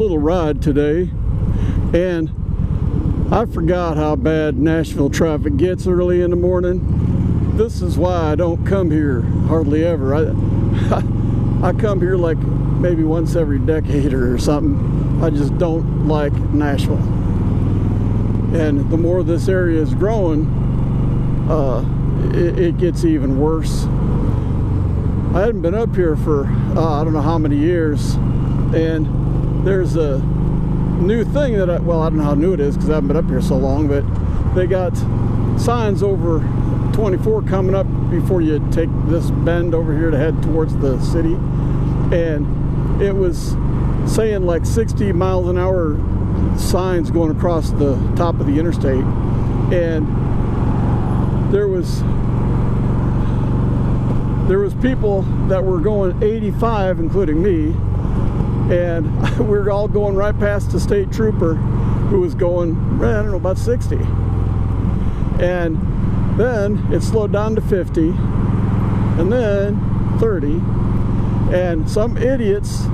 little ride today, and I forgot how bad Nashville traffic gets early in the morning. This is why I don't come here hardly ever. I come here like maybe once every decade or something. I just don't like Nashville. And the more this area is growing, it gets even worse. I hadn't been up here for I don't know how many years, and there's a new thing that I don't know how new it is because I haven't been up here so long, but they got signs over 24 coming up before you take this bend over here to head towards the city, and it was saying like 60 miles an hour signs going across the top of the interstate, and there was people that were going 85, including me, and we were all going right past the state trooper who was going, I don't know, about 60. And then it slowed down to 50, and then 30, and some idiots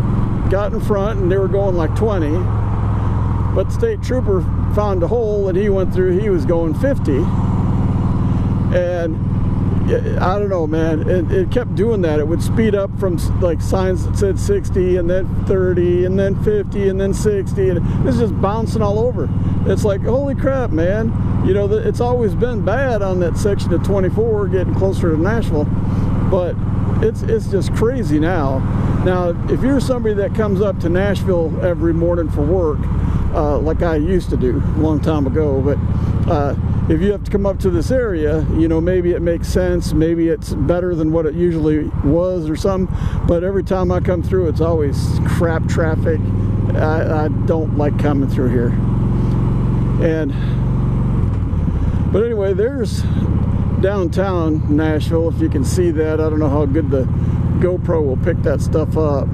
got in front and they were going like 20, but the state trooper found a hole and he went through, he was going 50. And I don't know, man, it kept doing that. It would speed up from like signs that said 60 and then 30 and then 50 and then 60, and it's just bouncing all over. It's like, holy crap, man. You know, it's always been bad on that section of 24 getting closer to Nashville, but it's just crazy now. Now, if you're somebody that comes up to Nashville every morning for work, like I used to do a long time ago, but if you have to come up to this area, you know, maybe it makes sense, maybe it's better than what it usually was or something, but every time I come through, it's always crap traffic. I don't like coming through here. But anyway, there's downtown Nashville, if you can see that. I don't know how good the GoPro will pick that stuff up,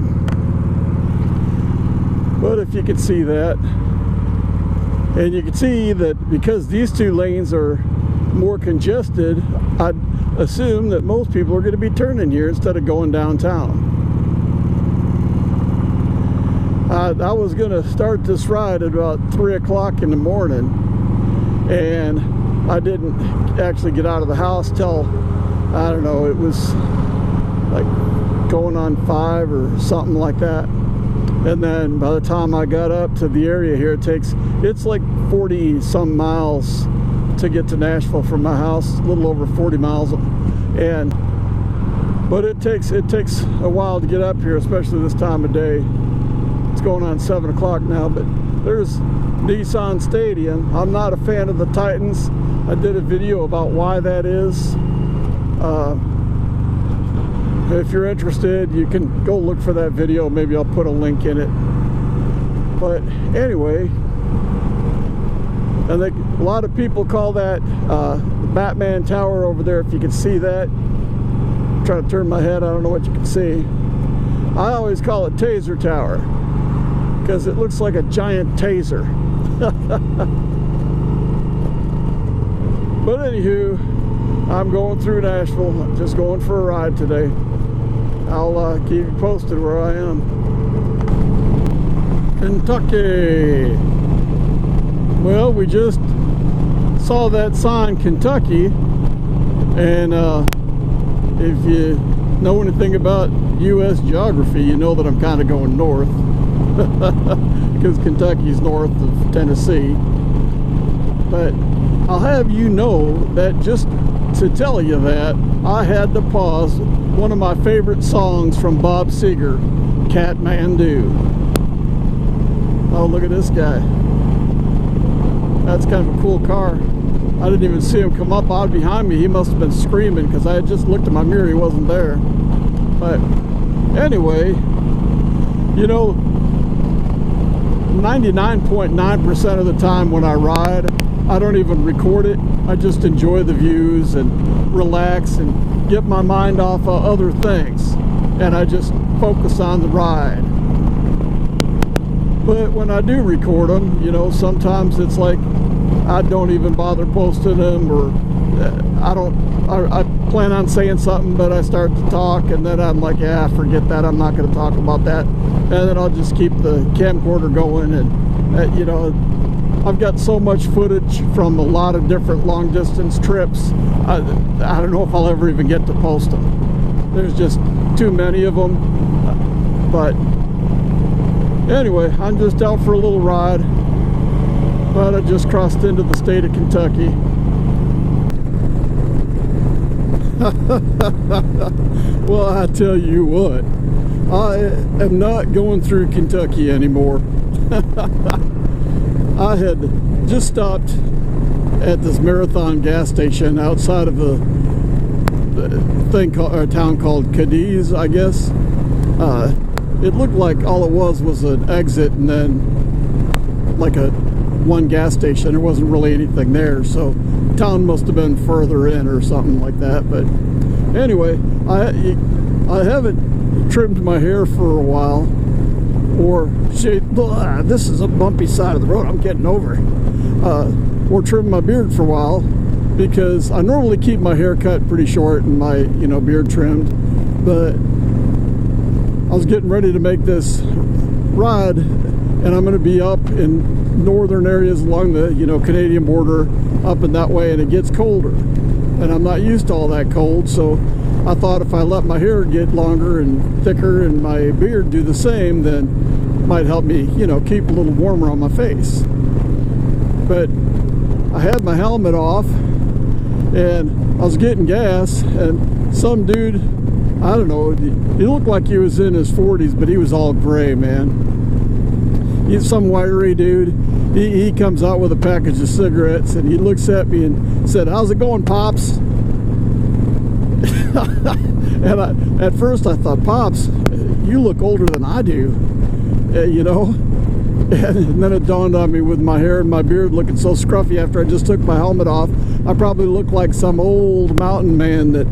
but if you can see that. And you can see that because these two lanes are more congested, I'd assume that most people are going to be turning here instead of going downtown. I was going to start this ride at about 3 o'clock in the morning, and I didn't actually get out of the house till, I don't know, it was like going on 5 or something like that. And then by the time I got up to the area here, it's like 40 some miles to get to Nashville from my house, a little over 40 miles. But it takes a while to get up here, especially this time of day. It's going on 7 o'clock now, but there's Nissan Stadium. I'm not a fan of the Titans. I did a video about why that is. If you're interested, you can go look for that video. Maybe I'll put a link in it. But anyway, and a lot of people call that Batman Tower over there, if you can see that. I'm trying to turn my head, I don't know what you can see. I always call it Taser Tower because it looks like a giant taser. But anywho, I'm going through Nashville. I'm just going for a ride today. I'll keep you posted where I am. Kentucky. Well, we just saw that sign, Kentucky, and if you know anything about U.S. geography, you know that I'm kind of going north because Kentucky's north of Tennessee. But I'll have you know that just to tell you that, I had to pause one of my favorite songs from Bob Seger, Kathmandu. Oh, look at this guy. That's kind of a cool car. I didn't even see him come up out behind me. He must have been screaming because I had just looked at my mirror. He wasn't there. But anyway, you know, 99.9% of the time when I ride, I don't even record it. I just enjoy the views and relax and get my mind off of other things. And I just focus on the ride. But when I do record them, you know, sometimes it's like I don't even bother posting them, or I plan on saying something, but I start to talk and then I'm like, yeah, forget that. I'm not going to talk about that. and then I'll just keep the camcorder going. And you know, I've got so much footage from a lot of different long distance trips. I don't know if I'll ever even get to post them. There's just too many of them. But anyway, I'm just out for a little ride. But I just crossed into the state of Kentucky. Well, I tell you what, I am not going through Kentucky anymore. I had just stopped at this Marathon gas station outside of a town called Cadiz, I guess. It looked like all it was an exit and then like one gas station. There wasn't really anything there, so town must have been further in or something like that. But anyway, I haven't trimmed my hair for a while or shaved. This is a bumpy side of the road I'm getting over. Or trimmed my beard for a while, because I normally keep my hair cut pretty short and my beard trimmed, but I was getting ready to make this ride, and I'm going to be up in northern areas along the Canadian border, up in that way, and it gets colder, and I'm not used to all that cold. So I thought if I let my hair get longer and thicker and my beard do the same, then it might help me keep a little warmer on my face. But I had my helmet off and I was getting gas, and some dude, I don't know, he looked like he was in his 40s, but he was all gray, man. He's some wiry dude. He comes out with a package of cigarettes, and he looks at me and said, "How's it going, Pops?" And at first I thought, "Pops, you look older than I do," And then it dawned on me, with my hair and my beard looking so scruffy after I just took my helmet off, I probably look like some old mountain man that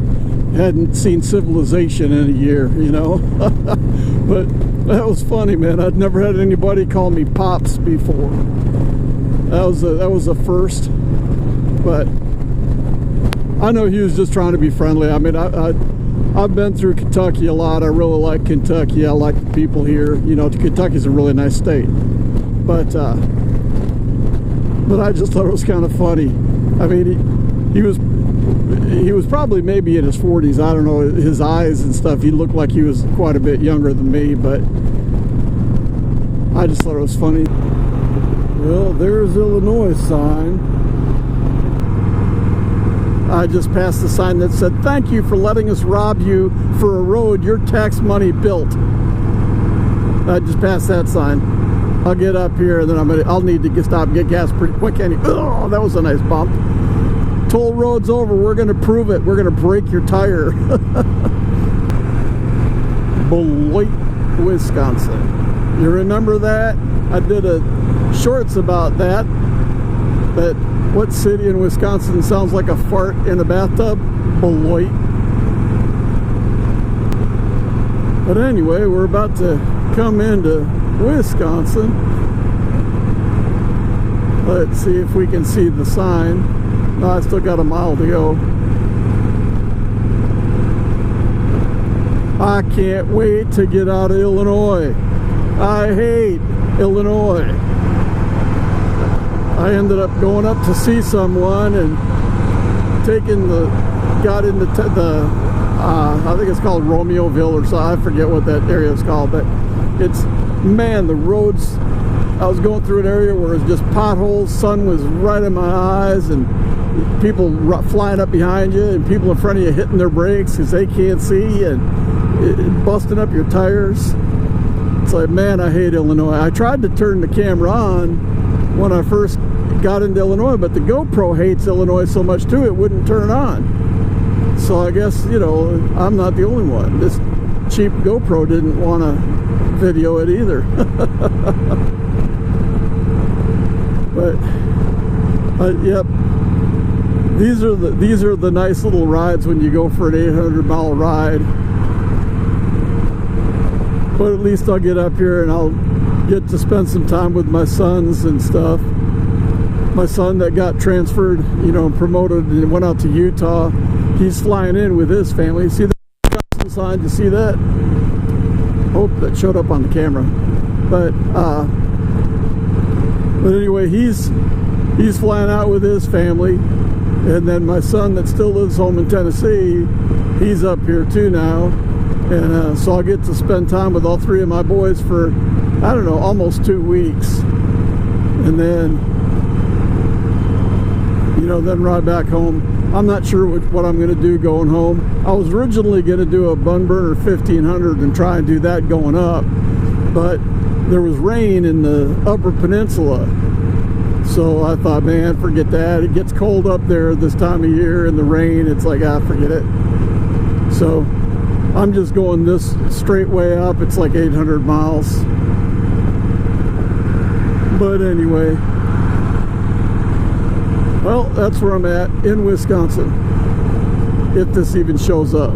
hadn't seen civilization in a year, But that was funny, man. I'd never had anybody call me Pops before. That was a first. But I know he was just trying to be friendly. I mean, I've been through Kentucky a lot. I really like Kentucky. I like the people here. Kentucky's a really nice state. But I just thought it was kind of funny. I mean, he was probably maybe in his 40s. I don't know, his eyes and stuff. He looked like he was quite a bit younger than me, but I just thought it was funny. Well, there's Illinois sign. I just passed the sign that said, "Thank you for letting us rob you for a road your tax money built." I just passed that sign. I'll get up here, and then I'll need to stop and get gas pretty quick. Oh, that was a nice bump. Toll road's over. We're going to prove it. We're going to break your tire. Beloit, Wisconsin. You remember that? I did a shorts about that. But what city in Wisconsin sounds like a fart in a bathtub? Beloit. But anyway, we're about to come into Wisconsin. Let's see if we can see the sign. No, I still got a mile to go. I can't wait to get out of Illinois. I hate Illinois. I ended up going up to see someone and got into I think it's called Romeoville or something. I forget what that area is called, but man, the roads, I was going through an area where it was just potholes, sun was right in my eyes, and people flying up behind you, and people in front of you hitting their brakes because they can't see, and busting up your tires. It's like, man, I hate Illinois. I tried to turn the camera on when I first got into Illinois, but the GoPro hates Illinois so much too, it wouldn't turn on. So I guess, I'm not the only one. This cheap GoPro didn't want to video it either. But yep, these are the nice little rides when you go for an 800-mile ride. But at least I'll get up here and I'll get to spend some time with my sons and stuff. My son that got transferred, promoted and went out to Utah, he's flying in with his family. See the sign? You see that? Hope that showed up on the camera. But anyway, he's flying out with his family, and then my son that still lives home in Tennessee, he's up here too now, and so I'll get to spend time with all three of my boys for, I don't know, almost 2 weeks, and then, you know, then ride back home. I'm not sure what I'm going to do going home. I was originally going to do a Bun Burner 1500 and try and do that going up, but there was rain in the Upper Peninsula, so I thought, man, forget that. It gets cold up there this time of year, and the rain, it's like, forget it. So I'm just going this straight way up. It's like 800 miles. But anyway, well, that's where I'm at in Wisconsin, if this even shows up.